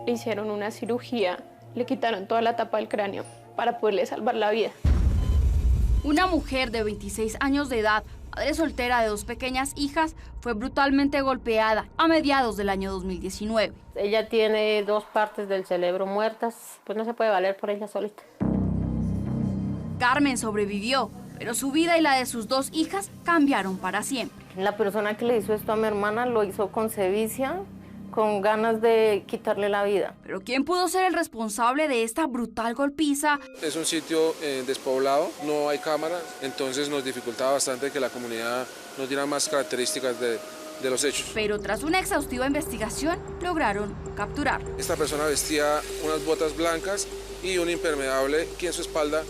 le hicieron una cirugía, le quitaron toda la tapa del cráneo para poderle salvar la vida. Una mujer de 26 años de edad, madre soltera de 2 pequeñas hijas, fue brutalmente golpeada a mediados del año 2019. Ella tiene 2 partes del cerebro muertas, pues no se puede valer por ella solita. Carmen sobrevivió, pero su vida y la de sus 2 hijas cambiaron para siempre. La persona que le hizo esto a mi hermana lo hizo con sevicia, con ganas de quitarle la vida. Pero ¿quién pudo ser el responsable de esta brutal golpiza? Es un sitio despoblado, no hay cámaras, entonces nos dificultaba bastante que la comunidad nos diera más características de los hechos. Pero tras una exhaustiva investigación, lograron capturarlo. Esta persona vestía unas botas blancas y un impermeable que en su espalda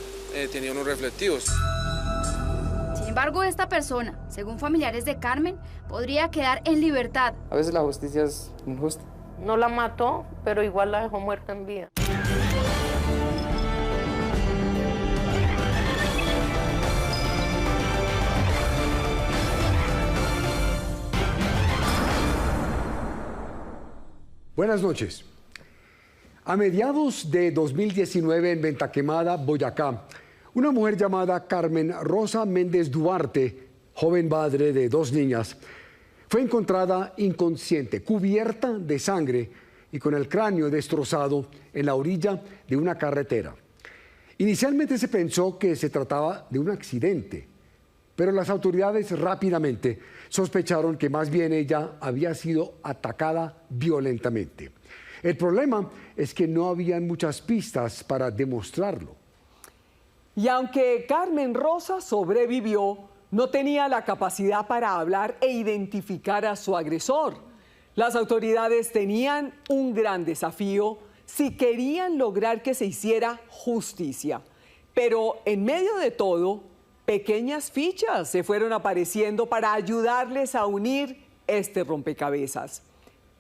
tenía unos reflectivos. Sin embargo, esta persona, según familiares de Carmen, podría quedar en libertad. A veces la justicia es injusta. No la mató, pero igual la dejó muerta en vida. Buenas noches. A mediados de 2019 en Ventaquemada, Boyacá, una mujer llamada Carmen Rosa Méndez Duarte, joven madre de 2 niñas, fue encontrada inconsciente, cubierta de sangre y con el cráneo destrozado en la orilla de una carretera. Inicialmente se pensó que se trataba de un accidente, pero las autoridades rápidamente sospecharon que más bien ella había sido atacada violentamente. El problema es que no habían muchas pistas para demostrarlo. Y aunque Carmen Rosa sobrevivió, no tenía la capacidad para hablar e identificar a su agresor. Las autoridades tenían un gran desafío si querían lograr que se hiciera justicia. Pero en medio de todo, pequeñas fichas se fueron apareciendo para ayudarles a unir este rompecabezas.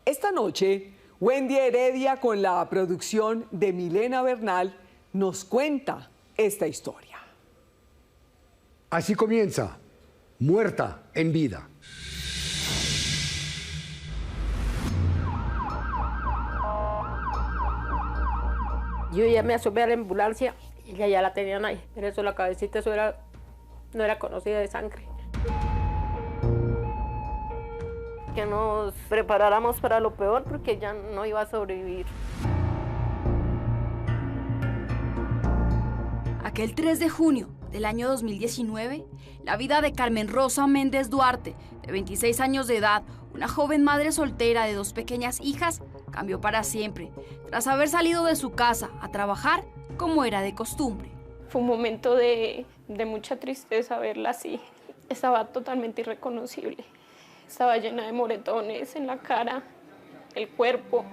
Esta noche, Wendy Heredia, con la producción de Milena Bernal, nos cuenta esta historia. Así comienza, Muerta en Vida. Yo ya me asomé a la ambulancia y ya la tenían ahí, pero eso la cabecita no era conocida de sangre. Que nos preparáramos para lo peor porque ella no iba a sobrevivir. Aquel 3 de junio del año 2019, la vida de Carmen Rosa Méndez Duarte, de 26 años de edad, una joven madre soltera de 2 pequeñas hijas, cambió para siempre, tras haber salido de su casa a trabajar como era de costumbre. Fue un momento de mucha tristeza verla así. Estaba totalmente irreconocible. Estaba llena de moretones en la cara, el cuerpo.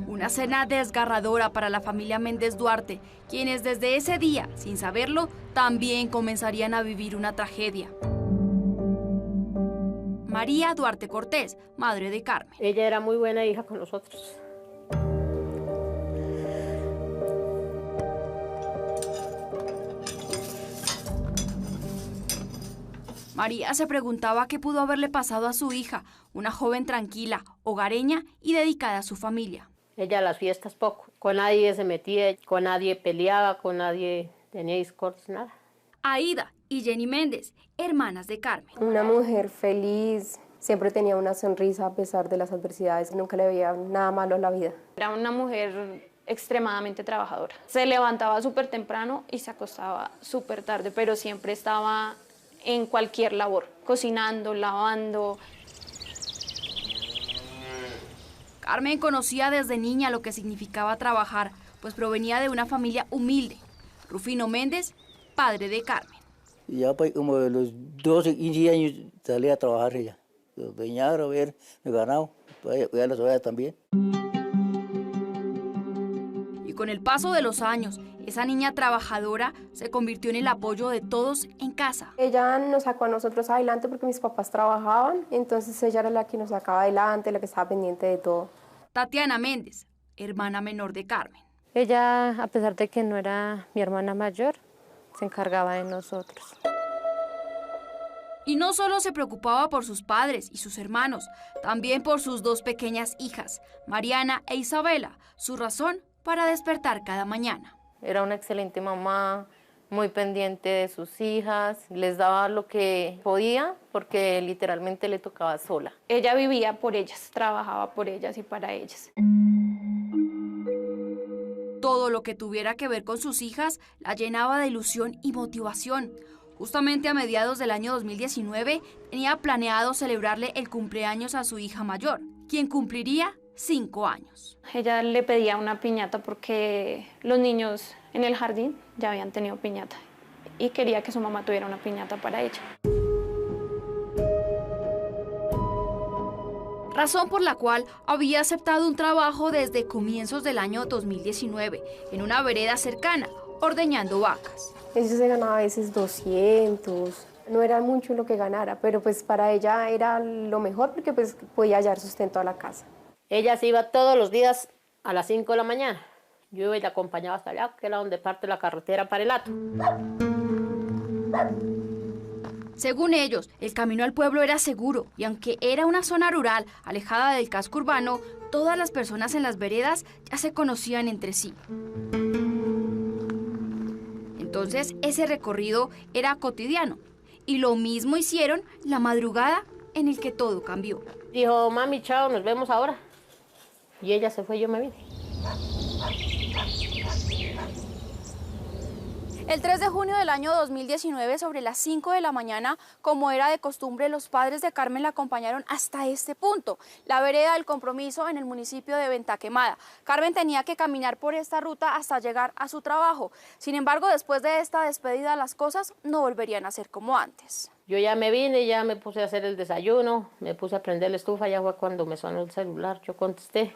Una escena desgarradora para la familia Méndez Duarte, quienes desde ese día, sin saberlo, también comenzarían a vivir una tragedia. María Duarte Cortés, madre de Carmen. Ella era muy buena hija con nosotros. María se preguntaba qué pudo haberle pasado a su hija, una joven tranquila, hogareña y dedicada a su familia. Ella a las fiestas poco, con nadie se metía, con nadie peleaba, con nadie tenía discordias, nada. Aida y Jenny Méndez, hermanas de Carmen. Una mujer feliz, siempre tenía una sonrisa a pesar de las adversidades, nunca le veía nada malo a la vida. Era una mujer extremadamente trabajadora. Se levantaba súper temprano y se acostaba súper tarde, pero siempre estaba en cualquier labor, cocinando, lavando. Carmen conocía desde niña lo que significaba trabajar, pues provenía de una familia humilde. Rufino Méndez, padre de Carmen. Ya pues, como de los 12, 15 años salí a trabajar ella. Peñar, a ver, el ganado, ya las ovejas también. Y con el paso de los años, esa niña trabajadora se convirtió en el apoyo de todos en casa. Ella nos sacó a nosotros adelante porque mis papás trabajaban, entonces ella era la que nos sacaba adelante, la que estaba pendiente de todo. Tatiana Méndez, hermana menor de Carmen. Ella, a pesar de que no era mi hermana mayor, se encargaba de nosotros. Y no solo se preocupaba por sus padres y sus hermanos, también por sus dos pequeñas hijas, Mariana e Isabela, su razón para despertar cada mañana. Era una excelente mamá, muy pendiente de sus hijas, les daba lo que podía porque literalmente le tocaba sola. Ella vivía por ellas, trabajaba por ellas y para ellas. Todo lo que tuviera que ver con sus hijas la llenaba de ilusión y motivación. Justamente a mediados del año 2019 tenía planeado celebrarle el cumpleaños a su hija mayor, quien cumpliría 5 años. Ella le pedía una piñata porque los niños en el jardín ya habían tenido piñata y quería que su mamá tuviera una piñata para ella. Razón por la cual había aceptado un trabajo desde comienzos del año 2019 en una vereda cercana, ordeñando vacas. Ella se ganaba a veces 200, no era mucho lo que ganara, pero pues para ella era lo mejor porque pues podía hallar sustento a la casa. Ella se iba todos los días a las 5 de la mañana. Yo iba y la acompañaba hasta allá, que era donde parte la carretera para el Hato. Según ellos, el camino al pueblo era seguro y aunque era una zona rural alejada del casco urbano, todas las personas en las veredas ya se conocían entre sí. Entonces, ese recorrido era cotidiano y lo mismo hicieron la madrugada en el que todo cambió. Dijo, mami, chao, nos vemos ahora. Y ella se fue y yo me vine. El 3 de junio del año 2019, sobre las 5 de la mañana, como era de costumbre, los padres de Carmen la acompañaron hasta este punto, la vereda del Compromiso en el municipio de Ventaquemada. Carmen tenía que caminar por esta ruta hasta llegar a su trabajo. Sin embargo, después de esta despedida, las cosas no volverían a ser como antes. Yo ya me vine, ya me puse a hacer el desayuno, me puse a prender la estufa, ya fue cuando me sonó el celular, yo contesté.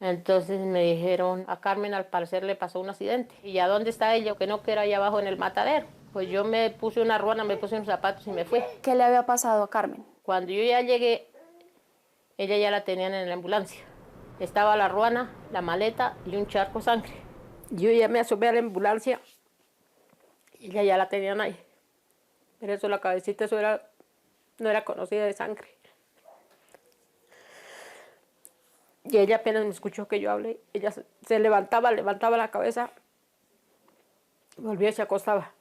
Entonces me dijeron, a Carmen al parecer le pasó un accidente. ¿Y a dónde está ella? Que no, que era allá abajo en el matadero. Pues yo me puse una ruana, me puse unos zapatos y me fui. ¿Qué le había pasado a Carmen? Cuando yo ya llegué, ella ya la tenían en la ambulancia. Estaba la ruana, la maleta y un charco de sangre. Yo ya me asomé a la ambulancia y ella ya la tenían ahí. Pero eso, la cabecita, eso no era conocida de sangre. Y ella apenas me escuchó que yo hablé, ella se levantaba la cabeza, volvía y se acostaba.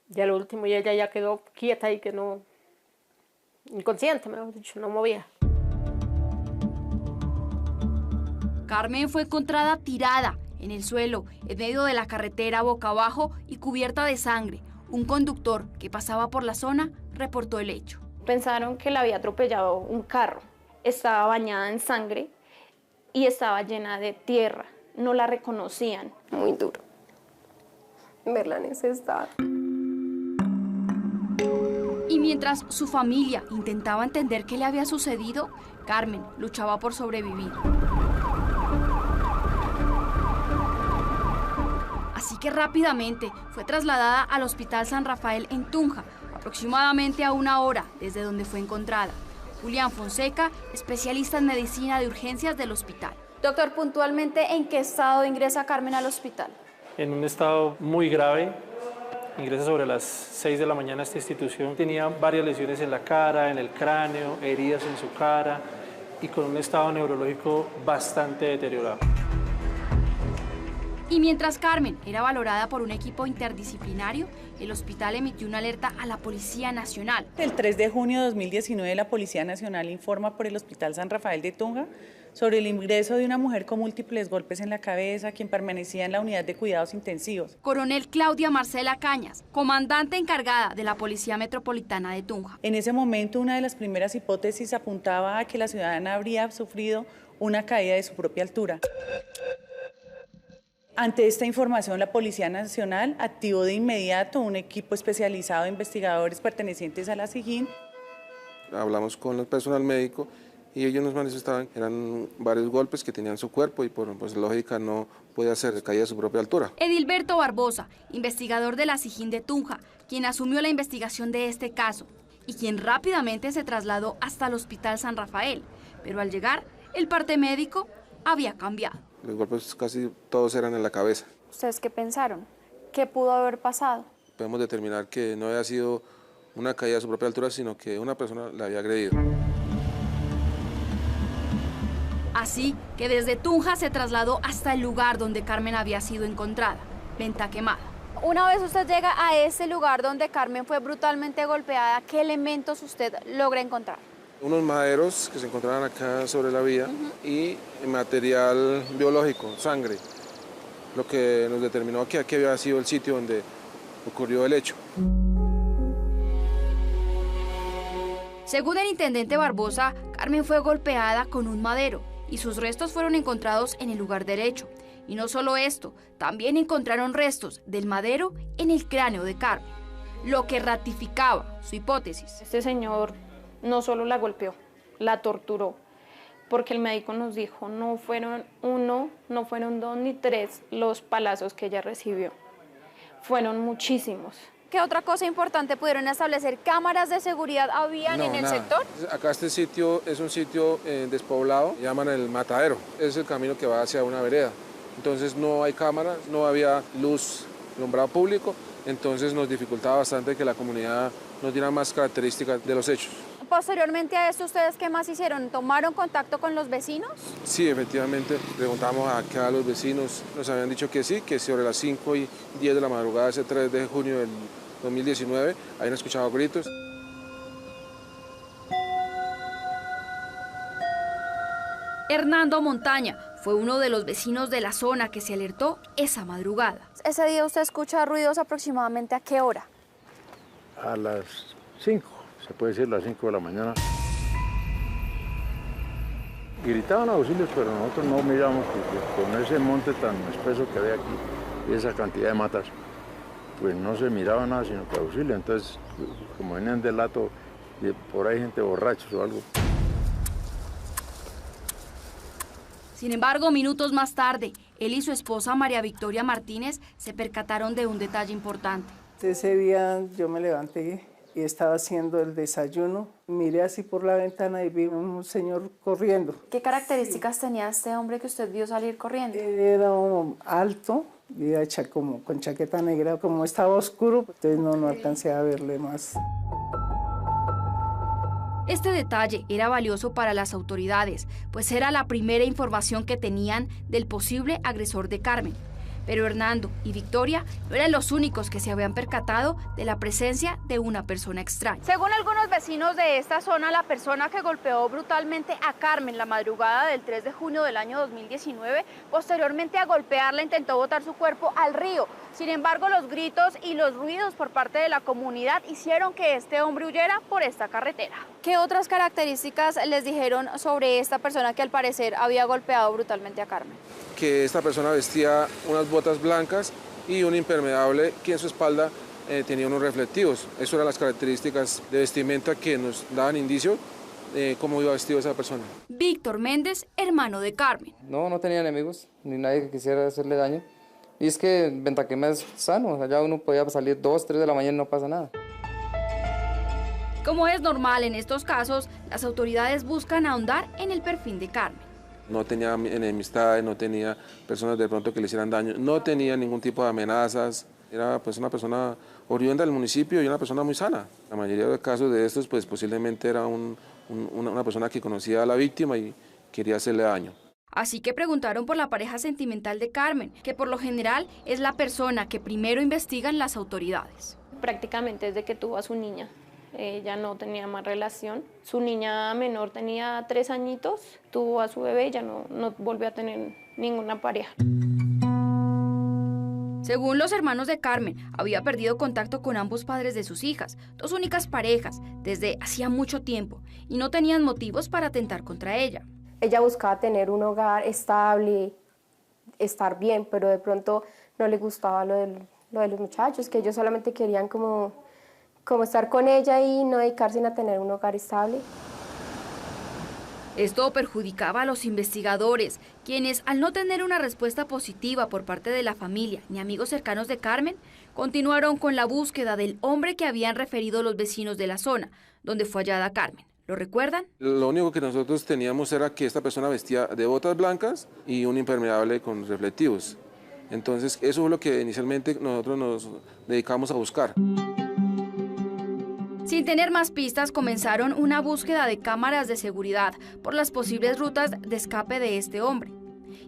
Ya lo último, y ella ya quedó quieta y que no, inconsciente, mejor dicho, no movía. Carmen fue encontrada tirada en el suelo, en medio de la carretera boca abajo y cubierta de sangre. Un conductor que pasaba por la zona reportó el hecho. Pensaron que la había atropellado un carro, estaba bañada en sangre y estaba llena de tierra, no la reconocían. Muy duro verla en ese estado. Y mientras su familia intentaba entender qué le había sucedido, Carmen luchaba por sobrevivir. Así que rápidamente fue trasladada al Hospital San Rafael en Tunja, aproximadamente a 1 hora desde donde fue encontrada. Julián Fonseca, especialista en medicina de urgencias del hospital. Doctor, puntualmente, ¿en qué estado ingresa Carmen al hospital? En un estado muy grave. Ingresa sobre las 6 de la mañana a esta institución. Tenía varias lesiones en la cara, en el cráneo, heridas en su cara y con un estado neurológico bastante deteriorado. Y mientras Carmen era valorada por un equipo interdisciplinario, el hospital emitió una alerta a la Policía Nacional. El 3 de junio de 2019, la Policía Nacional informa por el Hospital San Rafael de Tunja sobre el ingreso de una mujer con múltiples golpes en la cabeza, quien permanecía en la unidad de cuidados intensivos. Coronel Claudia Marcela Cañas, comandante encargada de la Policía Metropolitana de Tunja. En ese momento, una de las primeras hipótesis apuntaba a que la ciudadana habría sufrido una caída de su propia altura. Ante esta información, la Policía Nacional activó de inmediato un equipo especializado de investigadores pertenecientes a la SIJIN. Hablamos con el personal médico y ellos nos manifestaban que eran varios golpes que tenían su cuerpo y por lógica no podía ser caída de su propia altura. Edilberto Barbosa, investigador de la SIJIN de Tunja, quien asumió la investigación de este caso y quien rápidamente se trasladó hasta el Hospital San Rafael. Pero al llegar, el parte médico había cambiado. Los golpes casi todos eran en la cabeza. ¿Ustedes qué pensaron? ¿Qué pudo haber pasado? podemos determinar que no había sido una caída a su propia altura, sino que una persona la había agredido. Así que desde Tunja se trasladó hasta el lugar donde Carmen había sido encontrada, Venta Quemada. Una vez usted llega a ese lugar donde Carmen fue brutalmente golpeada, ¿qué elementos usted logra encontrar? Unos maderos que se encontraban acá sobre la vía y material biológico, sangre, lo que nos determinó que aquí había sido el sitio donde ocurrió el hecho. Según el intendente Barbosa, Carmen fue golpeada con un madero y sus restos fueron encontrados en el lugar derecho. Y no solo esto, también encontraron restos del madero en el cráneo de Carmen, lo que ratificaba su hipótesis. Este señor no solo la golpeó, la torturó, porque el médico nos dijo, no fueron uno, no fueron dos ni tres los palazos que ella recibió, fueron muchísimos. ¿Qué otra cosa importante pudieron establecer? ¿Cámaras de seguridad habían en el sector? Acá este sitio es un sitio despoblado, llaman el Matadero, es el camino que va hacia una vereda. Entonces no hay cámaras, no había luz, alumbrado público, entonces nos dificultaba bastante que la comunidad nos diera más características de los hechos. Posteriormente a esto, ¿ustedes qué más hicieron? ¿Tomaron contacto con los vecinos? Sí, efectivamente, preguntamos acá a los vecinos, nos habían dicho que sí, que sobre las 5:10 de la madrugada, ese 3 de junio del 2019, habían escuchado gritos. Hernando Montaña fue uno de los vecinos de la zona que se alertó esa madrugada. Ese día usted escucha ruidos aproximadamente ¿a qué hora? A las 5, se puede decir las 5 de la mañana. Gritaban auxilios, pero nosotros no miramos porque con ese monte tan espeso que había aquí y esa cantidad de matas, pues no se miraba nada sino que auxilio. Entonces, como venían del lato, por ahí gente borrachos o algo. Sin embargo, minutos más tarde, él y su esposa María Victoria Martínez se percataron de un detalle importante. Ese día yo me levanté y estaba haciendo el desayuno. Miré así por la ventana y vi un señor corriendo. ¿Qué características tenía este hombre que usted vio salir corriendo? Era alto, y hecha como con chaqueta negra. Como estaba oscuro, entonces no alcancé a verle más. Este detalle era valioso para las autoridades, pues era la primera información que tenían del posible agresor de Carmen. Pero Hernando y Victoria no eran los únicos que se habían percatado de la presencia de una persona extraña. Según algunos vecinos de esta zona, la persona que golpeó brutalmente a Carmen la madrugada del 3 de junio del año 2019, posteriormente a golpearla intentó botar su cuerpo al río. Sin embargo, los gritos y los ruidos por parte de la comunidad hicieron que este hombre huyera por esta carretera. ¿Qué otras características les dijeron sobre esta persona que al parecer había golpeado brutalmente a Carmen? Que esta persona vestía unas botas blancas y un impermeable que en su espalda tenía unos reflectivos. Esas eran las características de vestimenta que nos daban indicio de cómo iba vestido esa persona. Víctor Méndez, hermano de Carmen. No tenía enemigos, ni nadie que quisiera hacerle daño. Y es que Venta Quemada es sano, allá uno podía salir 2, 3 de la mañana y no pasa nada. Como es normal en estos casos, las autoridades buscan ahondar en el perfil de Carmen. No tenía enemistades, no tenía personas de pronto que le hicieran daño, no tenía ningún tipo de amenazas. Era pues una persona oriunda del municipio y una persona muy sana. La mayoría de los casos de estos pues posiblemente era una persona que conocía a la víctima y quería hacerle daño. Así que preguntaron por la pareja sentimental de Carmen, que por lo general es la persona que primero investigan las autoridades. Prácticamente desde que tuvo a su niña. Ella no tenía más relación. Su niña menor tenía 3 añitos, tuvo a su bebé y ya no volvió a tener ninguna pareja. Según los hermanos de Carmen, había perdido contacto con ambos padres de sus hijas, 2 únicas parejas, desde hacía mucho tiempo, y no tenían motivos para atentar contra ella. Ella buscaba tener un hogar estable, estar bien, pero de pronto no le gustaba lo de los muchachos, que ellos solamente querían como estar con ella y no dedicarse a tener un hogar estable. Esto perjudicaba a los investigadores, quienes, al no tener una respuesta positiva por parte de la familia ni amigos cercanos de Carmen, continuaron con la búsqueda del hombre que habían referido los vecinos de la zona, donde fue hallada Carmen. ¿Lo recuerdan? Lo único que nosotros teníamos era que esta persona vestía de botas blancas y un impermeable con reflectivos. Entonces eso es lo que inicialmente nosotros nos dedicamos a buscar. Sin tener más pistas, comenzaron una búsqueda de cámaras de seguridad por las posibles rutas de escape de este hombre.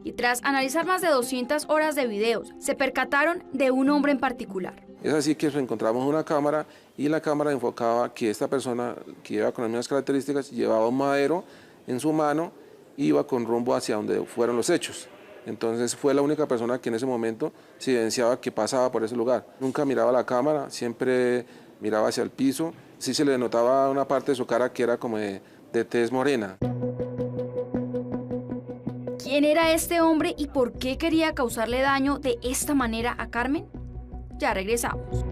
Y tras analizar más de 200 horas de videos, se percataron de un hombre en particular. Es así que encontramos una cámara y la cámara enfocaba que esta persona que iba con las mismas características llevaba un madero en su mano y iba con rumbo hacia donde fueron los hechos. Entonces fue la única persona que en ese momento se evidenciaba que pasaba por ese lugar. Nunca miraba la cámara, siempre miraba hacia el piso. Sí se le notaba una parte de su cara que era como de tez morena. ¿Quién era este hombre y por qué quería causarle daño de esta manera a Carmen? Ya regresamos.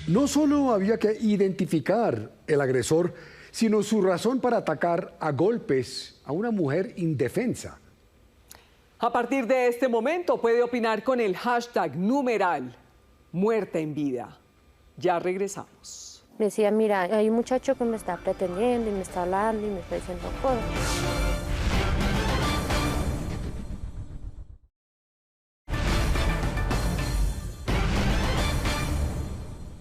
No solo había que identificar el agresor, sino su razón para atacar a golpes a una mujer indefensa. A partir de este momento puede opinar con el hashtag numeral Muerta en Vida. Ya regresamos. Me decía, mira, hay un muchacho que me está pretendiendo y me está hablando y me está diciendo cosas.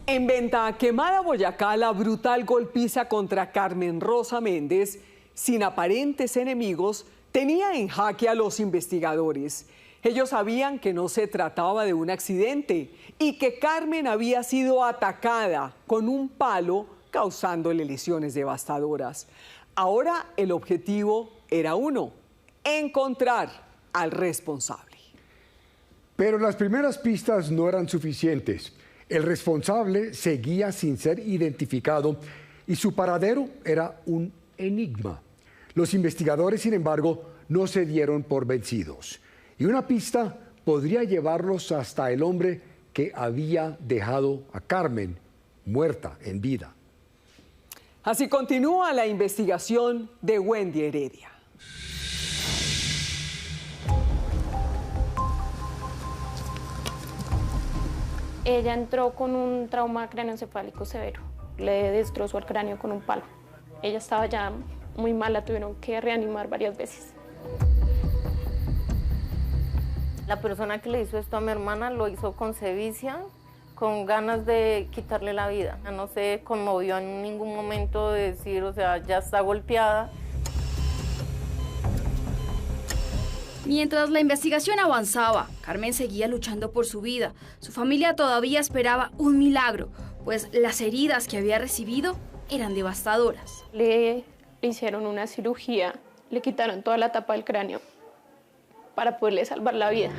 En Venta Quemada, Boyacá, la brutal golpiza contra Carmen Rosa Méndez, sin aparentes enemigos, tenía en jaque a los investigadores. Ellos sabían que no se trataba de un accidente y que Carmen había sido atacada con un palo, causándole lesiones devastadoras. Ahora el objetivo era uno: encontrar al responsable. Pero las primeras pistas no eran suficientes. El responsable seguía sin ser identificado y su paradero era un enigma. Los investigadores, sin embargo, no se dieron por vencidos. Y una pista podría llevarlos hasta el hombre que había dejado a Carmen muerta en vida. Así continúa la investigación de Wendy Heredia. Ella entró con un trauma craneoencefálico severo. Le destrozó el cráneo con un palo. Ella estaba ya muy mala, tuvieron que reanimar varias veces. La persona que le hizo esto a mi hermana lo hizo con sevicia, con ganas de quitarle la vida. No se conmovió en ningún momento de decir, o sea, ya está golpeada. Mientras la investigación avanzaba, Carmen seguía luchando por su vida. Su familia todavía esperaba un milagro, pues las heridas que había recibido eran devastadoras. Le hicieron una cirugía, le quitaron toda la tapa del cráneo para poderle salvar la vida.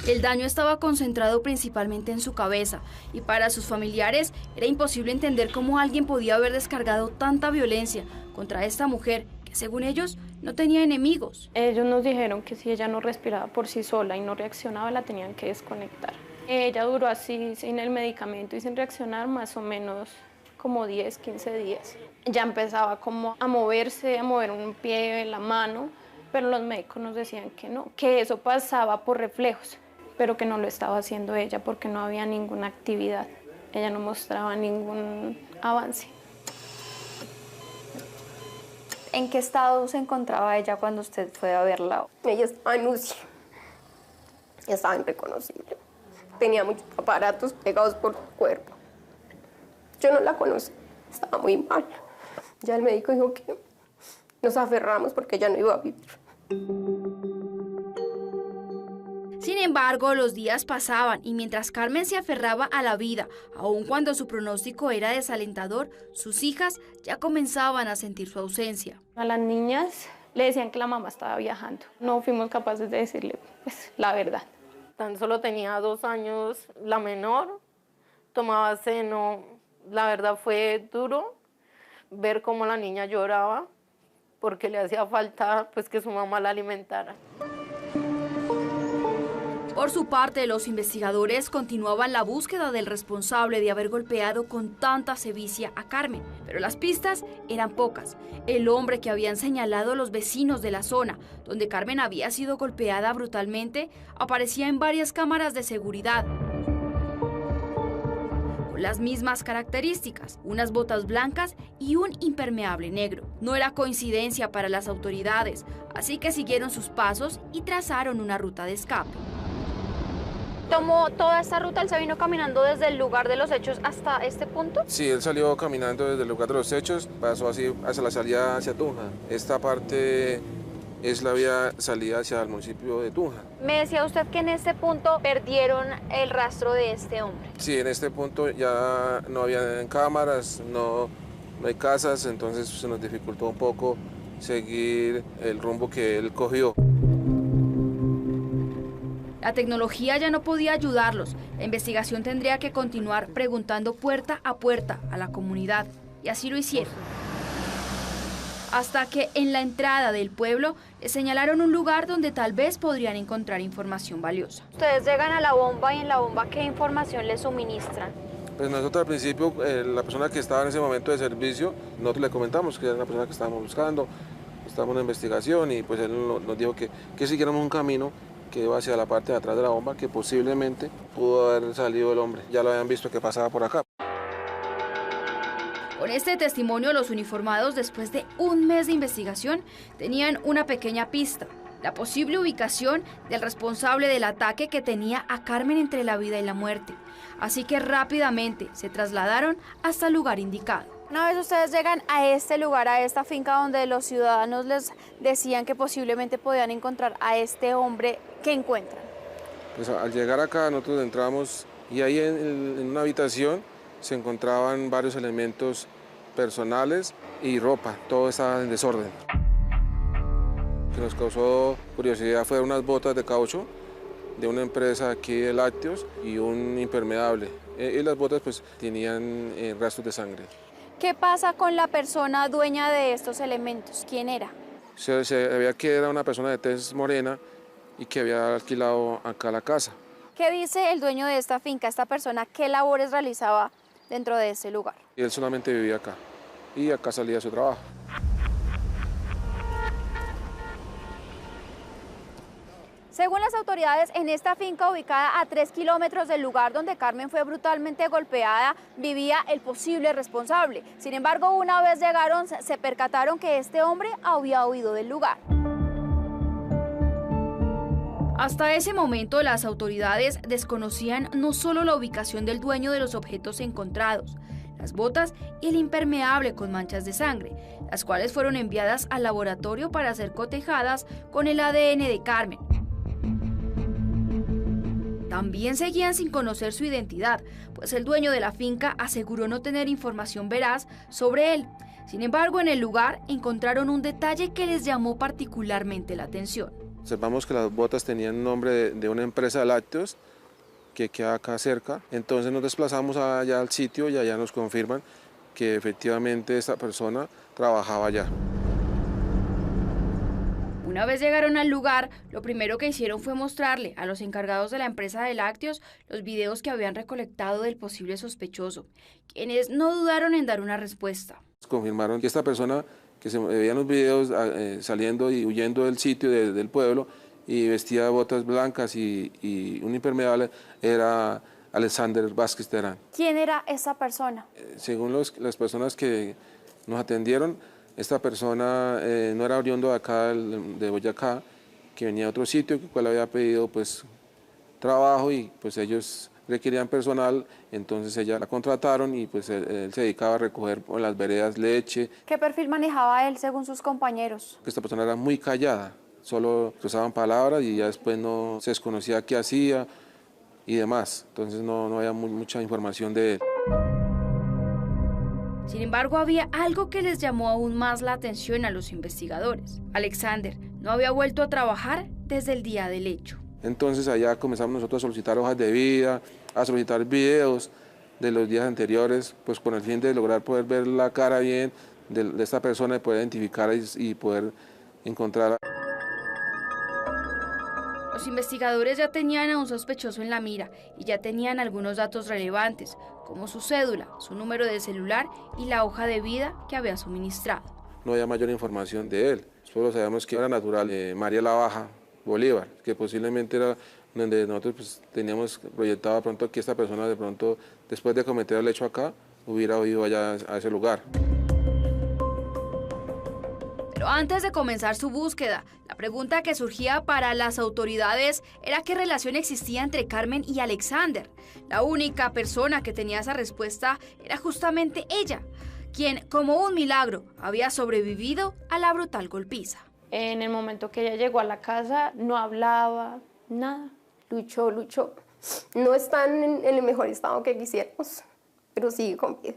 El daño estaba concentrado principalmente en su cabeza y para sus familiares era imposible entender cómo alguien podía haber descargado tanta violencia contra esta mujer que, según ellos, no tenía enemigos. Ellos nos dijeron que si ella no respiraba por sí sola y no reaccionaba, la tenían que desconectar. Ella duró así, sin el medicamento y sin reaccionar, más o menos como 10, 15 días. Ya empezaba como a moverse, a mover un pie, la mano, pero los médicos nos decían que no, que eso pasaba por reflejos, pero que no lo estaba haciendo ella porque no había ninguna actividad. Ella no mostraba ningún avance. ¿En qué estado se encontraba ella cuando usted fue a verla? Ella estaba en UCI, estaba irreconocible. Tenía muchos aparatos pegados por su cuerpo. Yo no la conocí, estaba muy mal. Ya el médico dijo que nos aferramos porque ella no iba a vivir. Sin embargo, los días pasaban y mientras Carmen se aferraba a la vida, aun cuando su pronóstico era desalentador, sus hijas ya comenzaban a sentir su ausencia. A las niñas le decían que la mamá estaba viajando. No fuimos capaces de decirle pues, la verdad. Tan solo tenía 2 años la menor, tomaba seno. La verdad fue duro ver cómo la niña lloraba porque le hacía falta pues, que su mamá la alimentara. Por su parte, los investigadores continuaban la búsqueda del responsable de haber golpeado con tanta sevicia a Carmen, pero las pistas eran pocas. El hombre que habían señalado los vecinos de la zona, donde Carmen había sido golpeada brutalmente, aparecía en varias cámaras de seguridad. Con las mismas características, unas botas blancas y un impermeable negro. No era coincidencia para las autoridades, así que siguieron sus pasos y trazaron una ruta de escape. ¿Tomó toda esta ruta? ¿Él se vino caminando desde el lugar de los hechos hasta este punto? Sí, él salió caminando desde el lugar de los hechos, pasó así hacia la salida hacia Tunja. Esta parte es la vía salida hacia el municipio de Tunja. Me decía usted que en este punto perdieron el rastro de este hombre. Sí, en este punto ya no había cámaras, no hay casas, entonces se nos dificultó un poco seguir el rumbo que él cogió. La tecnología ya no podía ayudarlos. La investigación tendría que continuar preguntando puerta a puerta a la comunidad. Y así lo hicieron. Hasta que en la entrada del pueblo les señalaron un lugar donde tal vez podrían encontrar información valiosa. Ustedes llegan a la bomba y en la bomba, ¿qué información les suministran? Pues nosotros al principio, la persona que estaba en ese momento de servicio, nosotros le comentamos que era una persona que estábamos buscando, estábamos en investigación y pues él nos dijo que siguiéramos un camino que iba hacia la parte de atrás de la bomba, que posiblemente pudo haber salido el hombre. Ya lo habían visto que pasaba por acá. Con este testimonio, los uniformados, después de un mes de investigación, tenían una pequeña pista: la posible ubicación del responsable del ataque que tenía a Carmen entre la vida y la muerte. Así que rápidamente se trasladaron hasta el lugar indicado. Una vez ustedes llegan a este lugar, a esta finca donde los ciudadanos les decían que posiblemente podían encontrar a este hombre, ¿qué encuentran? Pues al llegar acá nosotros entramos y ahí en una habitación se encontraban varios elementos personales y ropa, todo estaba en desorden. Lo que nos causó curiosidad fueron unas botas de caucho de una empresa aquí de lácteos y un impermeable. Y las botas pues tenían rastros de sangre. ¿Qué pasa con la persona dueña de estos elementos? ¿Quién era? Se veía que era una persona de tez morena y que había alquilado acá la casa. ¿Qué dice el dueño de esta finca, esta persona, qué labores realizaba dentro de ese lugar? Y él solamente vivía acá y acá salía a su trabajo. Según las autoridades, en esta finca ubicada a 3 kilómetros del lugar donde Carmen fue brutalmente golpeada, vivía el posible responsable. Sin embargo, una vez llegaron, se percataron que este hombre había huido del lugar. Hasta ese momento, las autoridades desconocían no solo la ubicación del dueño de los objetos encontrados, las botas y el impermeable con manchas de sangre, las cuales fueron enviadas al laboratorio para ser cotejadas con el ADN de Carmen. También seguían sin conocer su identidad, pues el dueño de la finca aseguró no tener información veraz sobre él. Sin embargo, en el lugar encontraron un detalle que les llamó particularmente la atención. Observamos que las botas tenían nombre de una empresa de lácteos que queda acá cerca. Entonces nos desplazamos allá al sitio y allá nos confirman que efectivamente esta persona trabajaba allá. Una vez llegaron al lugar, lo primero que hicieron fue mostrarle a los encargados de la empresa de lácteos los videos que habían recolectado del posible sospechoso, quienes no dudaron en dar una respuesta. Confirmaron que esta persona que se veía en los videos saliendo y huyendo del sitio, del pueblo, y vestía botas blancas y un impermeable, era Alexander Vázquez Terán. ¿Quién era esa persona? Según las personas que nos atendieron, esta persona no era oriundo de acá, de Boyacá, que venía de otro sitio, el cual había pedido pues trabajo y pues ellos requerían personal, entonces ella la contrataron y pues él se dedicaba a recoger por las veredas leche. ¿Qué perfil manejaba él según sus compañeros? Esta persona era muy callada, solo usaban palabras y ya después no se desconocía qué hacía y demás, entonces no había mucha información de él. Sin embargo, había algo que les llamó aún más la atención a los investigadores. Alexander no había vuelto a trabajar desde el día del hecho. Entonces allá comenzamos nosotros a solicitar hojas de vida, a solicitar videos de los días anteriores, pues con el fin de lograr poder ver la cara bien de esta persona, de poder identificarla y poder encontrarla. Los investigadores ya tenían a un sospechoso en la mira y ya tenían algunos datos relevantes, como su cédula, su número de celular y la hoja de vida que había suministrado. No había mayor información de él, solo sabíamos que era natural de María la Baja Bolívar, que posiblemente era donde nosotros pues, teníamos proyectado de pronto que esta persona de pronto, después de cometer el hecho acá, hubiera ido allá a ese lugar. Pero antes de comenzar su búsqueda, la pregunta que surgía para las autoridades era qué relación existía entre Carmen y Alexander. La única persona que tenía esa respuesta era justamente ella, quien, como un milagro, había sobrevivido a la brutal golpiza. En el momento que ella llegó a la casa, no hablaba, nada. Luchó. No está en el mejor estado que quisiéramos, pero sigue con vida.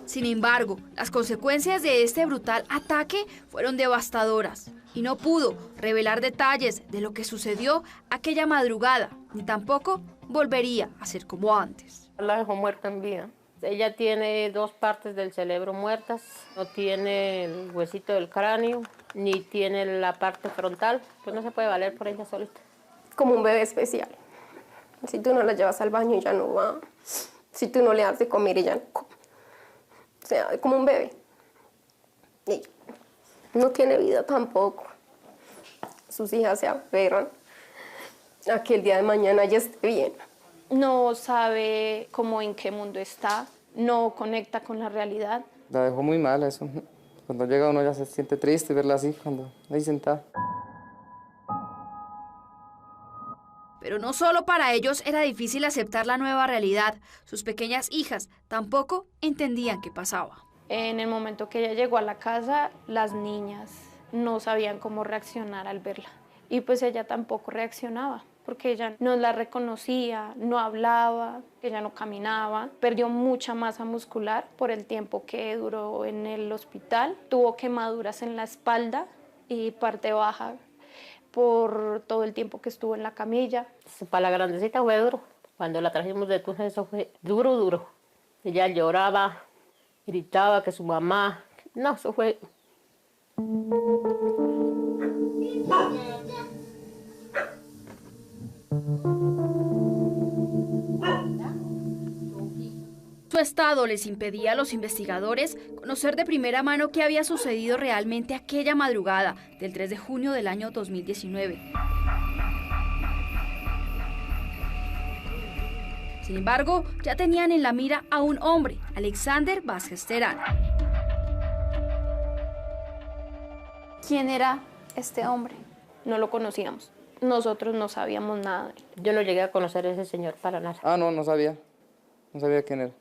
Sin embargo, las consecuencias de este brutal ataque fueron devastadoras y no pudo revelar detalles de lo que sucedió aquella madrugada, ni tampoco volvería a ser como antes. La dejó muerta en vida. Ella tiene 2 partes del cerebro muertas, no tiene el huesito del cráneo, ni tiene la parte frontal, pues no se puede valer por ella solita. Como un bebé especial. Si tú no la llevas al baño, ella no va. Si tú no le das de comer, ella no come. O sea, como un bebé. Y no tiene vida tampoco. Sus hijas se aferran a que el día de mañana ella esté bien. No sabe cómo en qué mundo está, no conecta con la realidad. La dejó muy mal eso. Cuando llega uno ya se siente triste verla así, cuando ahí sentada. Pero no solo para ellos era difícil aceptar la nueva realidad, sus pequeñas hijas tampoco entendían qué pasaba. En el momento que ella llegó a la casa, las niñas no sabían cómo reaccionar al verla. Y pues ella tampoco reaccionaba, porque ella no la reconocía, no hablaba, ella no caminaba. Perdió mucha masa muscular por el tiempo que duró en el hospital. Tuvo quemaduras en la espalda y parte baja por todo el tiempo que estuvo en la camilla. Para la grandecita fue duro. Cuando la trajimos de Tunja, eso fue duro. Ella lloraba, gritaba que su mamá... No, eso fue... Su estado les impedía a los investigadores conocer de primera mano qué había sucedido realmente aquella madrugada del 3 de junio del año 2019. Sin embargo, ya tenían en la mira a un hombre, Alexander Vázquez Terán. ¿Quién era este hombre? No lo conocíamos. Nosotros no sabíamos nada. Yo no llegué a conocer a ese señor para nada. Ah, no sabía. No sabía quién era.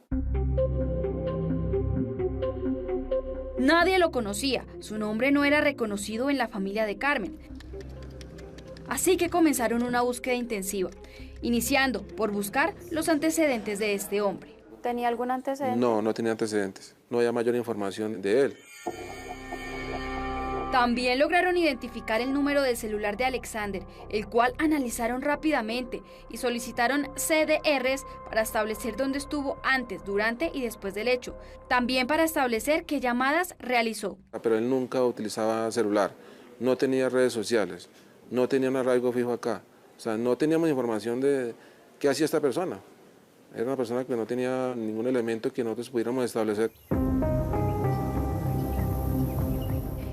Nadie lo conocía, su nombre no era reconocido en la familia de Carmen. Así que comenzaron una búsqueda intensiva, iniciando por buscar los antecedentes de este hombre. ¿Tenía algún antecedente? No tenía antecedentes. No había mayor información de él. También lograron identificar el número de celular de Alexander, el cual analizaron rápidamente y solicitaron CDRs para establecer dónde estuvo antes, durante y después del hecho. También para establecer qué llamadas realizó. Pero él nunca utilizaba celular, no tenía redes sociales, no tenía un arraigo fijo acá. O sea, no teníamos información de qué hacía esta persona. Era una persona que no tenía ningún elemento que nosotros pudiéramos establecer.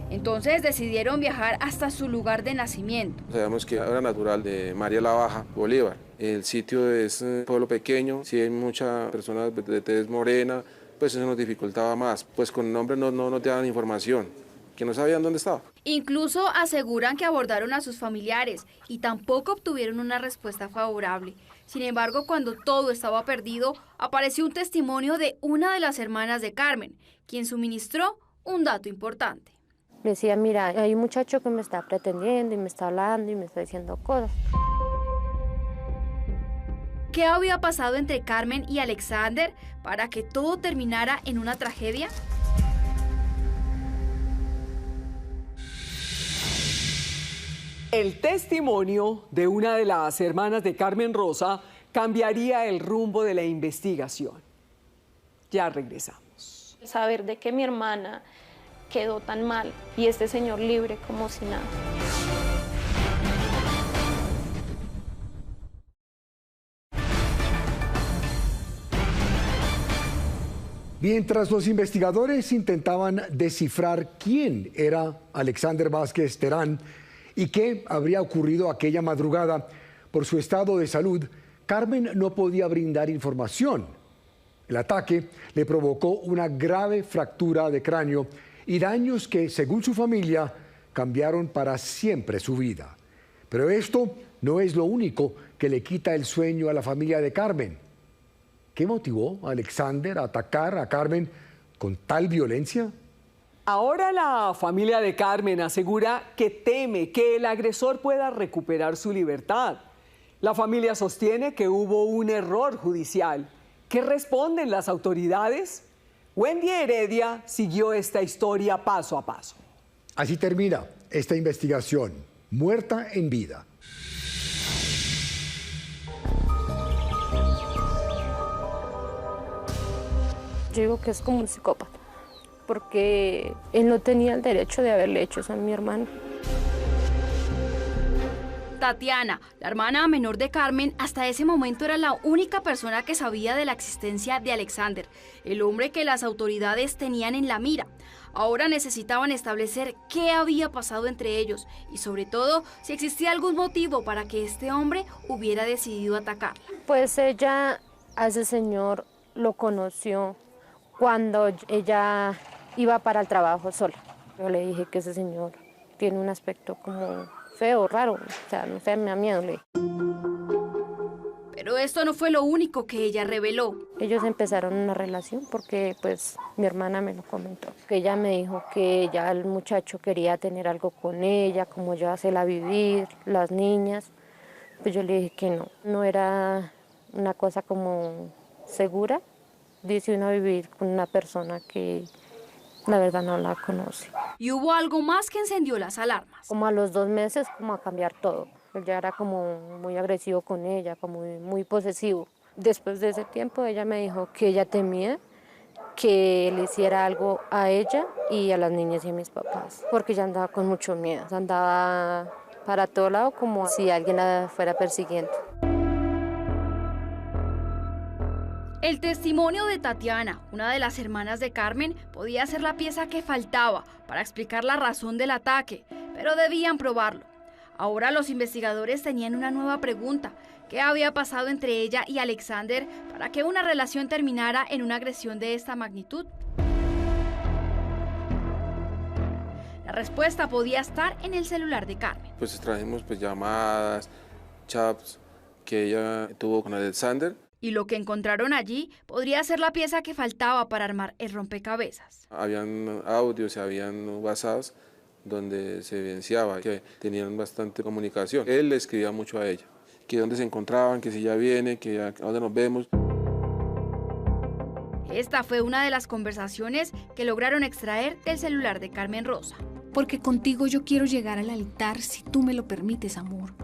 Entonces decidieron viajar hasta su lugar de nacimiento. Sabemos que era natural de María la Baja, Bolívar. El sitio es un pueblo pequeño, si hay muchas personas de tez morena, pues eso nos dificultaba más. Pues con el nombre no te daban información, que no sabían dónde estaba. Incluso aseguran que abordaron a sus familiares y tampoco obtuvieron una respuesta favorable. Sin embargo, cuando todo estaba perdido, apareció un testimonio de una de las hermanas de Carmen, quien suministró un dato importante. Le decía, mira, hay un muchacho que me está pretendiendo y me está hablando y me está diciendo cosas. ¿Qué había pasado entre Carmen y Alexander para que todo terminara en una tragedia? El testimonio de una de las hermanas de Carmen Rosa cambiaría el rumbo de la investigación. Ya regresamos. Saber de que mi hermana quedó tan mal y este señor libre como si nada. Mientras los investigadores intentaban descifrar quién era Alexander Vázquez Terán y qué habría ocurrido aquella madrugada, por su estado de salud, Carmen no podía brindar información. El ataque le provocó una grave fractura de cráneo y daños que, según su familia, cambiaron para siempre su vida. Pero esto no es lo único que le quita el sueño a la familia de Carmen. ¿Qué motivó a Alexander a atacar a Carmen con tal violencia? Ahora la familia de Carmen asegura que teme que el agresor pueda recuperar su libertad. La familia sostiene que hubo un error judicial. ¿Qué responden las autoridades? Wendy Heredia siguió esta historia paso a paso. Así termina esta investigación, muerta en vida. Yo digo que es como un psicópata, porque él no tenía el derecho de haberle hecho eso a mi hermano. Tatiana, la hermana menor de Carmen, hasta ese momento era la única persona que sabía de la existencia de Alexander, el hombre que las autoridades tenían en la mira. Ahora necesitaban establecer qué había pasado entre ellos y sobre todo si existía algún motivo para que este hombre hubiera decidido atacarla. Pues ella a ese señor lo conoció cuando ella iba para el trabajo sola. Yo le dije que ese señor tiene un aspecto como feo, raro, o sea, no sé, me da miedo. Pero esto no fue lo único que ella reveló. Ellos empezaron una relación porque pues mi hermana me lo comentó. Que ella me dijo que ya el muchacho quería tener algo con ella, como yo hacerla vivir, las niñas. Pues yo le dije que no, no era una cosa como segura. Dice uno vivir con una persona que la verdad no la conoce. Y hubo algo más que encendió las alarmas. Como a los 2 meses, como a cambiar todo. Él ya era como muy agresivo con ella, como muy posesivo. Después de ese tiempo ella me dijo que ella temía que le hiciera algo a ella y a las niñas y a mis papás, porque ella andaba con mucho miedo, andaba para todo lado como si alguien la fuera persiguiendo. El testimonio de Tatiana, una de las hermanas de Carmen, podía ser la pieza que faltaba para explicar la razón del ataque, pero debían probarlo. Ahora los investigadores tenían una nueva pregunta. ¿Qué había pasado entre ella y Alexander para que una relación terminara en una agresión de esta magnitud? La respuesta podía estar en el celular de Carmen. Pues extrajimos llamadas, chats que ella tuvo con Alexander. Y lo que encontraron allí podría ser la pieza que faltaba para armar el rompecabezas. Habían audios y habían WhatsApps donde se evidenciaba que tenían bastante comunicación. Él le escribía mucho a ella, que dónde se encontraban, que si ya viene, que a dónde nos vemos. Esta fue una de las conversaciones que lograron extraer del celular de Carmen Rosa. Porque contigo yo quiero llegar al altar si tú me lo permites, amor.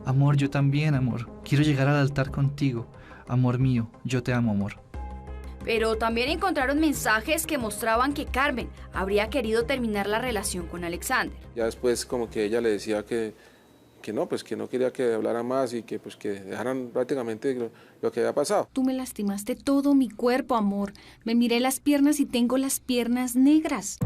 Amor, yo también, amor. Quiero llegar al altar contigo. Amor mío, yo te amo, amor. Pero también encontraron mensajes que mostraban que Carmen habría querido terminar la relación con Alexander. Ya después como que ella le decía que no, pues que no quería que hablara más y que pues que dejaran prácticamente lo que había pasado. Tú me lastimaste todo mi cuerpo, amor. Me miré las piernas y tengo las piernas negras.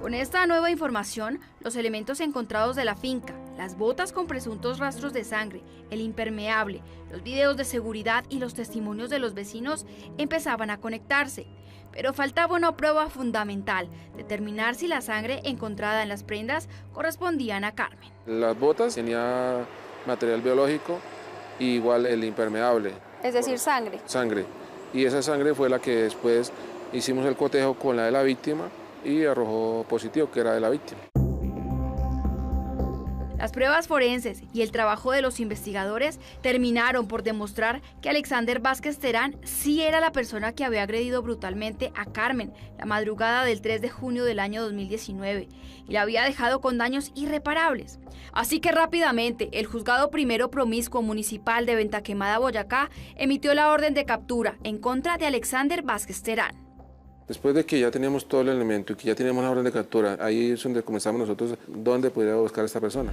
Con esta nueva información, los elementos encontrados de la finca, las botas con presuntos rastros de sangre, el impermeable, los videos de seguridad y los testimonios de los vecinos empezaban a conectarse. Pero faltaba una prueba fundamental, determinar si la sangre encontrada en las prendas correspondían a Carmen. Las botas tenían material biológico, y igual el impermeable. Es decir, sangre. Sangre. Y esa sangre fue la que después hicimos el cotejo con la de la víctima y arrojó positivo, que era de la víctima. Las pruebas forenses y el trabajo de los investigadores terminaron por demostrar que Alexander Vázquez Terán sí era la persona que había agredido brutalmente a Carmen la madrugada del 3 de junio del año 2019 y la había dejado con daños irreparables. Así que rápidamente el Juzgado Primero Promiscuo Municipal de Venta Quemada, Boyacá, emitió la orden de captura en contra de Alexander Vázquez Terán. Después de que ya teníamos todo el elemento y que ya teníamos la orden de captura, ahí es donde comenzamos nosotros dónde podría buscar a esta persona.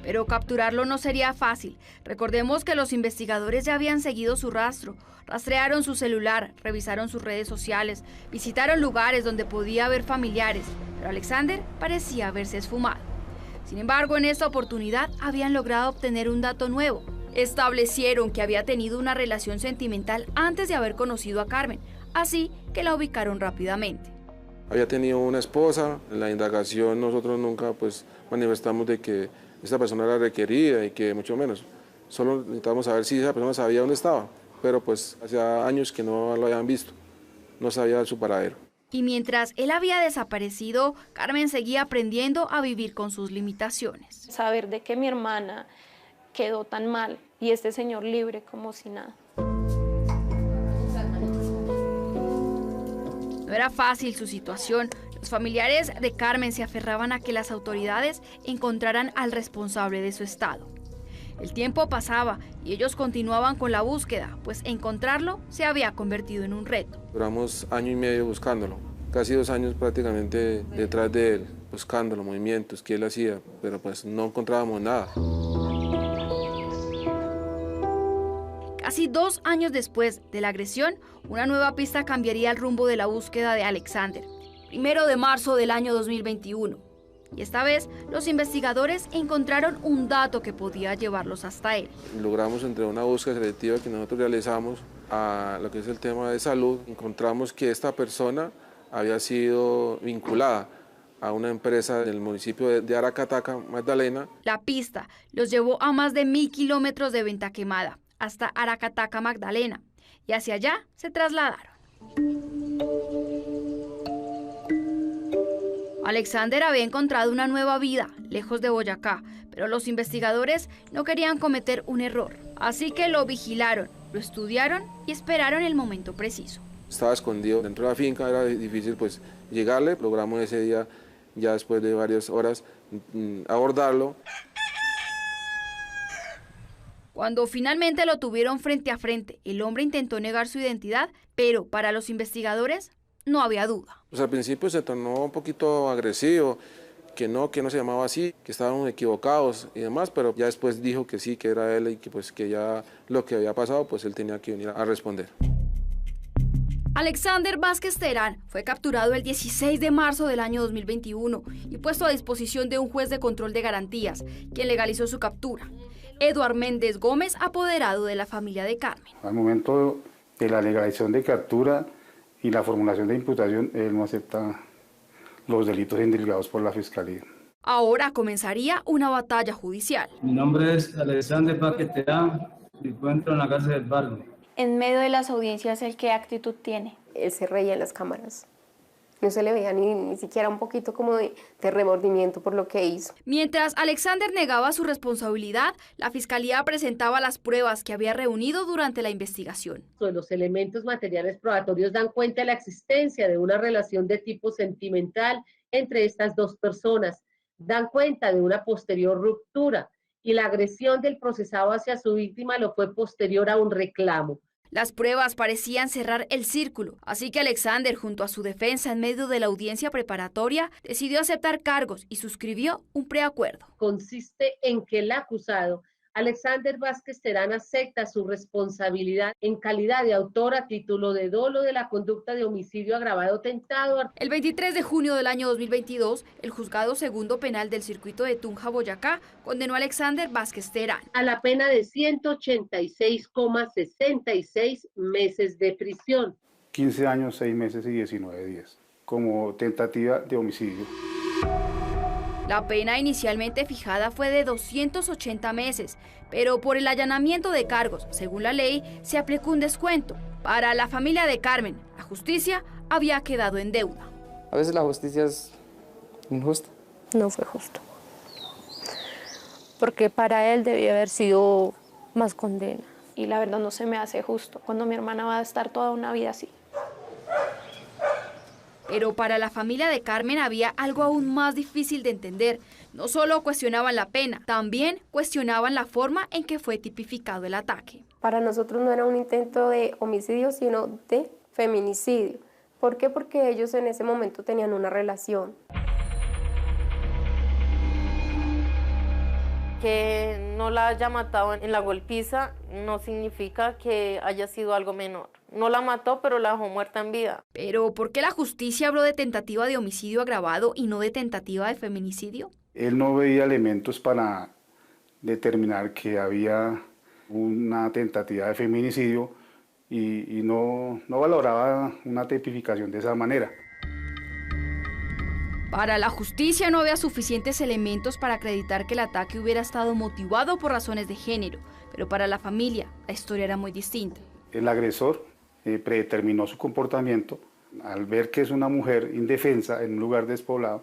Pero capturarlo no sería fácil. Recordemos que los investigadores ya habían seguido su rastro, rastrearon su celular, revisaron sus redes sociales, visitaron lugares donde podía haber familiares, pero Alexander parecía haberse esfumado. Sin embargo, en esta oportunidad habían logrado obtener un dato nuevo. Establecieron que había tenido una relación sentimental antes de haber conocido a Carmen, así que la ubicaron rápidamente. Había tenido una esposa. En la indagación nosotros nunca manifestamos de que esta persona era requerida y que mucho menos. Solo necesitábamos saber si esa persona sabía dónde estaba, pero hacía años que no lo habían visto, no sabía su paradero. Y mientras él había desaparecido, Carmen seguía aprendiendo a vivir con sus limitaciones. Saber de que mi hermana quedó tan mal y este señor libre como si nada. No era fácil su situación. Los familiares de Carmen se aferraban a que las autoridades encontraran al responsable de su estado. El tiempo pasaba y ellos continuaban con la búsqueda, pues encontrarlo se había convertido en un reto. Duramos 1 año y medio buscándolo, casi 2 años prácticamente detrás de él, buscándolo, movimientos que él hacía, pero no encontrábamos nada. Casi 2 años después de la agresión, una nueva pista cambiaría el rumbo de la búsqueda de Alexander. 1 de marzo del año 2021. Y esta vez, los investigadores encontraron un dato que podía llevarlos hasta él. Logramos, entre una búsqueda selectiva que nosotros realizamos a lo que es el tema de salud, encontramos que esta persona había sido vinculada a una empresa del municipio de Aracataca, Magdalena. La pista los llevó a más de 1000 kilómetros de Venta Quemada, hasta Aracataca, Magdalena, y hacia allá se trasladaron. Alexander había encontrado una nueva vida, lejos de Boyacá, pero los investigadores no querían cometer un error, así que lo vigilaron, lo estudiaron y esperaron el momento preciso. Estaba escondido dentro de la finca, era difícil llegarle, logramos ese día, ya después de varias horas, abordarlo. Cuando finalmente lo tuvieron frente a frente, el hombre intentó negar su identidad, pero para los investigadores no había duda. Pues al principio se tornó un poquito agresivo, que no se llamaba así, que estábamos equivocados y demás, pero ya después dijo que sí, que era él y que ya lo que había pasado, él tenía que venir a responder. Alexander Vázquez Terán fue capturado el 16 de marzo del año 2021 y puesto a disposición de un juez de control de garantías, quien legalizó su captura. Eduard Méndez Gómez, apoderado de la familia de Carmen. Al momento de la legalización de captura y la formulación de imputación, él no acepta los delitos indilgados por la Fiscalía. Ahora comenzaría una batalla judicial. Mi nombre es Alexander Vázquez Terán, me encuentro en la cárcel del Barrio. En medio de las audiencias, ¿él qué actitud tiene? Él se reía en las cámaras. No se le veía ni siquiera un poquito como de remordimiento por lo que hizo. Mientras Alexander negaba su responsabilidad, la Fiscalía presentaba las pruebas que había reunido durante la investigación. Los elementos materiales probatorios dan cuenta de la existencia de una relación de tipo sentimental entre estas dos personas, dan cuenta de una posterior ruptura y la agresión del procesado hacia su víctima lo fue posterior a un reclamo. Las pruebas parecían cerrar el círculo, así que Alexander, junto a su defensa en medio de la audiencia preparatoria, decidió aceptar cargos y suscribió un preacuerdo. Consiste en que el acusado, Alexander Vázquez Terán, acepta su responsabilidad en calidad de autor a título de dolo de la conducta de homicidio agravado tentado. El 23 de junio del año 2022, el Juzgado Segundo Penal del Circuito de Tunja, Boyacá, condenó a Alexander Vázquez Terán a la pena de 186,66 meses de prisión. 15 años, 6 meses y 19 días, como tentativa de homicidio. La pena inicialmente fijada fue de 280 meses, pero por el allanamiento de cargos, según la ley, se aplicó un descuento. Para la familia de Carmen, la justicia había quedado en deuda. A veces la justicia es injusta. No fue justo. Porque para él debía haber sido más condena. Y la verdad no se me hace justo cuando mi hermana va a estar toda una vida así. Pero para la familia de Carmen había algo aún más difícil de entender. No solo cuestionaban la pena, también cuestionaban la forma en que fue tipificado el ataque. Para nosotros no era un intento de homicidio, sino de feminicidio. ¿Por qué? Porque ellos en ese momento tenían una relación. Que no la haya matado en la golpiza no significa que haya sido algo menor. No la mató, pero la dejó muerta en vida. Pero ¿por qué la justicia habló de tentativa de homicidio agravado y no de tentativa de feminicidio? Él no veía elementos para determinar que había una tentativa de feminicidio y no valoraba una tipificación de esa manera. Para la justicia no había suficientes elementos para acreditar que el ataque hubiera estado motivado por razones de género, pero para la familia la historia era muy distinta. El agresor predeterminó su comportamiento al ver que es una mujer indefensa en un lugar despoblado,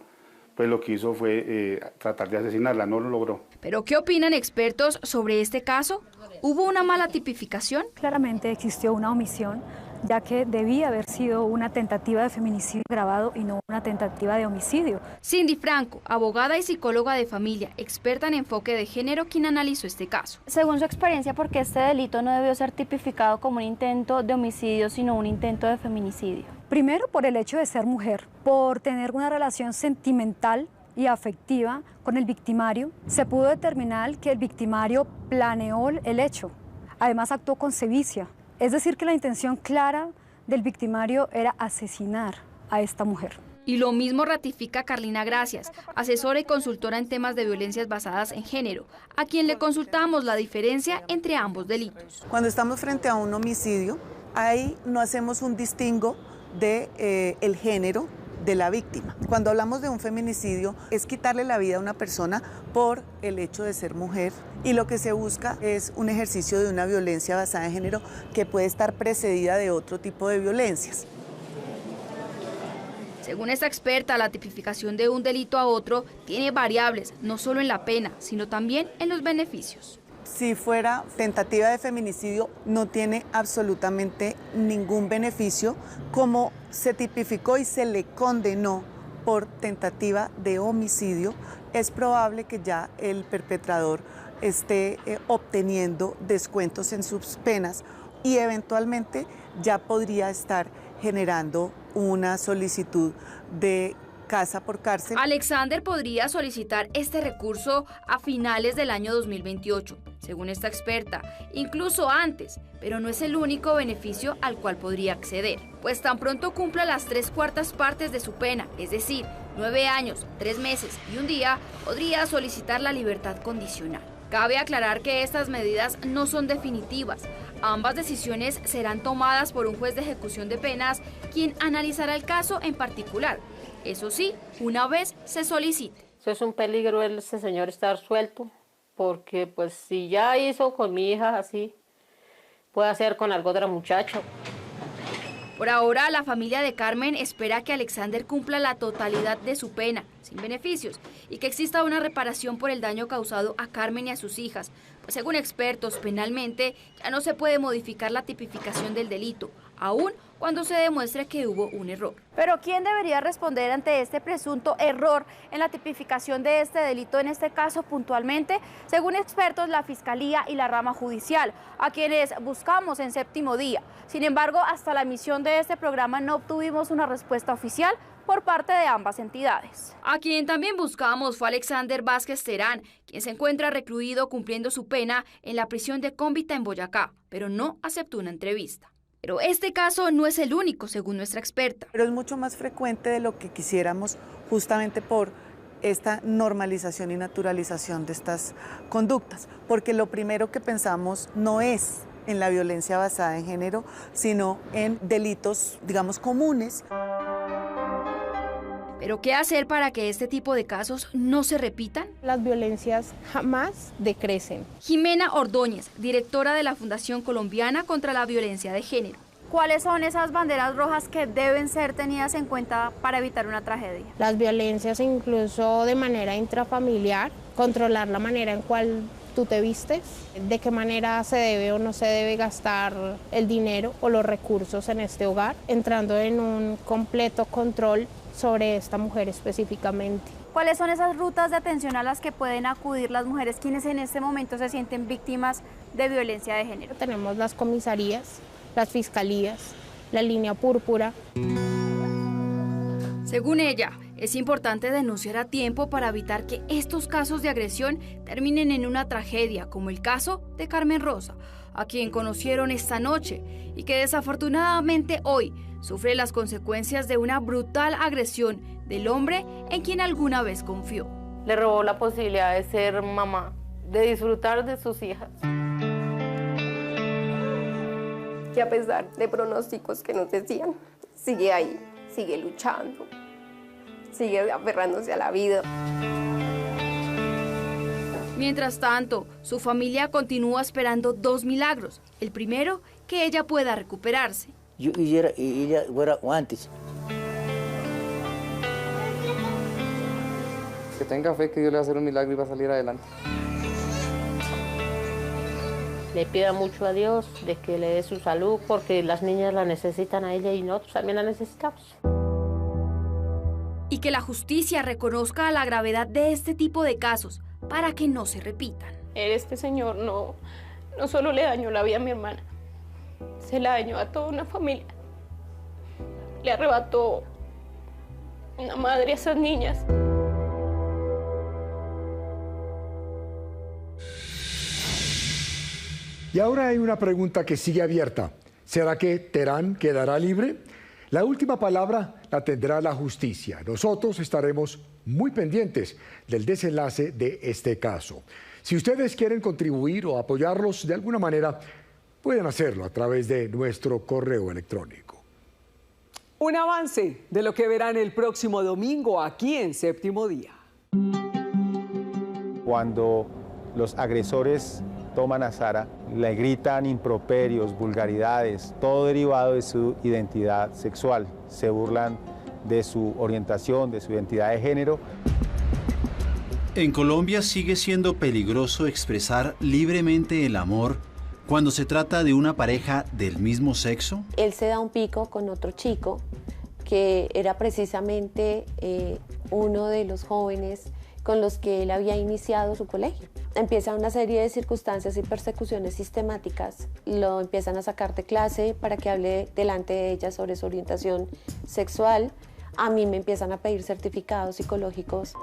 pues lo que hizo fue tratar de asesinarla, no lo logró. ¿Pero qué opinan expertos sobre este caso? ¿Hubo una mala tipificación? Claramente existió una omisión, ya que debía haber sido una tentativa de feminicidio agravado y no una tentativa de homicidio. Cindy Franco, abogada y psicóloga de familia, experta en enfoque de género, quien analizó este caso. Según su experiencia, ¿por qué este delito no debió ser tipificado como un intento de homicidio, sino un intento de feminicidio? Primero, por el hecho de ser mujer, por tener una relación sentimental y afectiva con el victimario. Se pudo determinar que el victimario planeó el hecho, además actuó con sevicia. Es decir, que la intención clara del victimario era asesinar a esta mujer. Y lo mismo ratifica Carlina Gracias, asesora y consultora en temas de violencias basadas en género, a quien le consultamos la diferencia entre ambos delitos. Cuando estamos frente a un homicidio, ahí no hacemos un distingo de el género de la víctima. Cuando hablamos de un feminicidio es quitarle la vida a una persona por el hecho de ser mujer y lo que se busca es un ejercicio de una violencia basada en género que puede estar precedida de otro tipo de violencias. Según esta experta, la tipificación de un delito a otro tiene variables, no solo en la pena, sino también en los beneficios. Si fuera tentativa de feminicidio, no tiene absolutamente ningún beneficio, como se tipificó y se le condenó por tentativa de homicidio, es probable que ya el perpetrador esté obteniendo descuentos en sus penas y eventualmente ya podría estar generando una solicitud de casa por cárcel. Alexander podría solicitar este recurso a finales del año 2028, según esta experta, incluso antes, pero no es el único beneficio al cual podría acceder, pues tan pronto cumpla las 3/4 partes de su pena, es decir, 9 años, 3 meses y un día, podría solicitar la libertad condicional. Cabe aclarar que estas medidas no son definitivas. Ambas decisiones serán tomadas por un juez de ejecución de penas, quien analizará el caso en particular. Eso sí, una vez se solicite. Eso es un peligro ese señor estar suelto, porque pues si ya hizo con mi hija así, puede hacer con algo otro muchacho. Por ahora, la familia de Carmen espera que Alexander cumpla la totalidad de su pena, sin beneficios, y que exista una reparación por el daño causado a Carmen y a sus hijas, pues según expertos, penalmente ya no se puede modificar la tipificación del delito, aún cuando se demuestre que hubo un error. Pero ¿quién debería responder ante este presunto error en la tipificación de este delito, en este caso puntualmente? Según expertos, la Fiscalía y la rama judicial, a quienes buscamos en Séptimo Día. Sin embargo, hasta la emisión de este programa no obtuvimos una respuesta oficial por parte de ambas entidades. A quien también buscamos fue Alexander Vázquez Terán, quien se encuentra recluido cumpliendo su pena en la prisión de Cómbita en Boyacá, pero no aceptó una entrevista. Pero este caso no es el único, según nuestra experta. Pero es mucho más frecuente de lo que quisiéramos, justamente por esta normalización y naturalización de estas conductas, porque lo primero que pensamos no es en la violencia basada en género, sino en delitos, digamos, comunes. ¿Pero qué hacer para que este tipo de casos no se repitan? Las violencias jamás decrecen. Jimena Ordóñez, directora de la Fundación Colombiana contra la Violencia de Género. ¿Cuáles son esas banderas rojas que deben ser tenidas en cuenta para evitar una tragedia? Las violencias incluso de manera intrafamiliar, controlar la manera en cual tú te vistes, de qué manera se debe o no se debe gastar el dinero o los recursos en este hogar, entrando en un completo control sobre esta mujer específicamente. ¿Cuáles son esas rutas de atención a las que pueden acudir las mujeres quienes en este momento se sienten víctimas de violencia de género? Tenemos las comisarías, las fiscalías, la línea púrpura. Según ella, Es importante denunciar a tiempo para evitar que estos casos de agresión terminen en una tragedia, como el caso de Carmen Rosa, a quien conocieron esta noche y que desafortunadamente hoy sufre las consecuencias de una brutal agresión del hombre en quien alguna vez confió. Le robó la posibilidad de ser mamá, de disfrutar de sus hijas. Que a pesar de pronósticos que nos decían, sigue ahí, sigue luchando, sigue aferrándose a la vida. Mientras tanto, su familia continúa esperando 2 milagros. El primero, que ella pueda recuperarse. Yo quisiera que ella fuera antes. Que tenga fe que Dios le va a hacer un milagro y va a salir adelante. Le pida mucho a Dios de que le dé su salud, porque las niñas la necesitan a ella y nosotros también la necesitamos. Y que la justicia reconozca la gravedad de este tipo de casos para que no se repitan. Este señor no solo le dañó la vida a mi hermana, se la dañó a toda una familia. Le arrebató una madre a esas niñas. Y ahora hay una pregunta que sigue abierta. ¿Será que Terán quedará libre? La última palabra la tendrá la justicia. Nosotros estaremos muy pendientes del desenlace de este caso. Si ustedes quieren contribuir o apoyarlos de alguna manera, pueden hacerlo a través de nuestro correo electrónico. Un avance de lo que verán el próximo domingo aquí en Séptimo Día. Cuando los agresores toman a Sara, le gritan improperios, vulgaridades, todo derivado de su identidad sexual. Se burlan de su orientación, de su identidad de género. En Colombia sigue siendo peligroso expresar libremente el amor cuando se trata de una pareja del mismo sexo. Él se da un pico con otro chico que era precisamente uno de los jóvenes con los que él había iniciado su colegio. Empieza una serie de circunstancias y persecuciones sistemáticas. Lo empiezan a sacar de clase para que hable delante de ella sobre su orientación sexual. A mí me empiezan a pedir certificados psicológicos.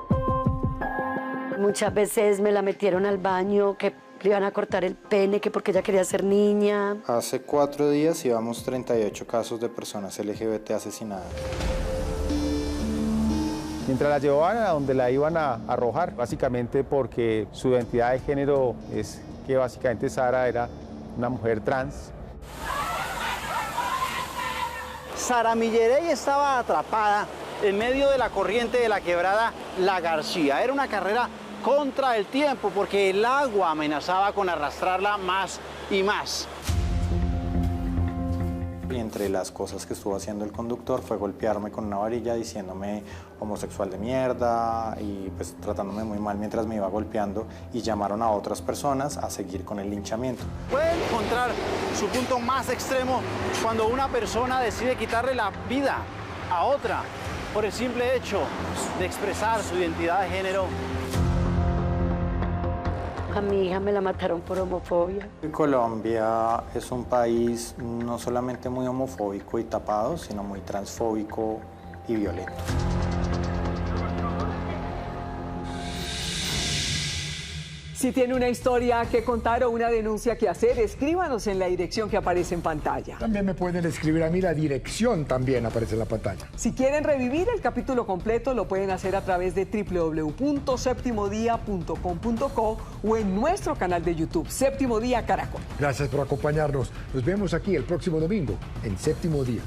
Muchas veces me la metieron al baño, que le iban a cortar el pene, que porque ella quería ser niña. Hace 4 días llevamos 38 casos de personas LGBT asesinadas. Mientras la llevaban a donde la iban a arrojar, básicamente porque su identidad de género es que básicamente Sara era una mujer trans. Sara Millerey estaba atrapada en medio de la corriente de la quebrada La García. Era una carrera contra el tiempo porque el agua amenazaba con arrastrarla más y más. Y entre las cosas que estuvo haciendo el conductor fue golpearme con una varilla diciéndome homosexual de mierda y pues tratándome muy mal mientras me iba golpeando, y llamaron a otras personas a seguir con el linchamiento. Pueden encontrar su punto más extremo cuando una persona decide quitarle la vida a otra por el simple hecho de expresar su identidad de género. A mi hija me la mataron por homofobia. Colombia es un país no solamente muy homofóbico y tapado, sino muy transfóbico y violento. Si tiene una historia que contar o una denuncia que hacer, escríbanos en la dirección que aparece en pantalla. También me pueden escribir a mí, la dirección también aparece en la pantalla. Si quieren revivir el capítulo completo, lo pueden hacer a través de www.septimodia.com.co o en nuestro canal de YouTube, Séptimo Día Caracol. Gracias por acompañarnos. Nos vemos aquí el próximo domingo en Séptimo Día.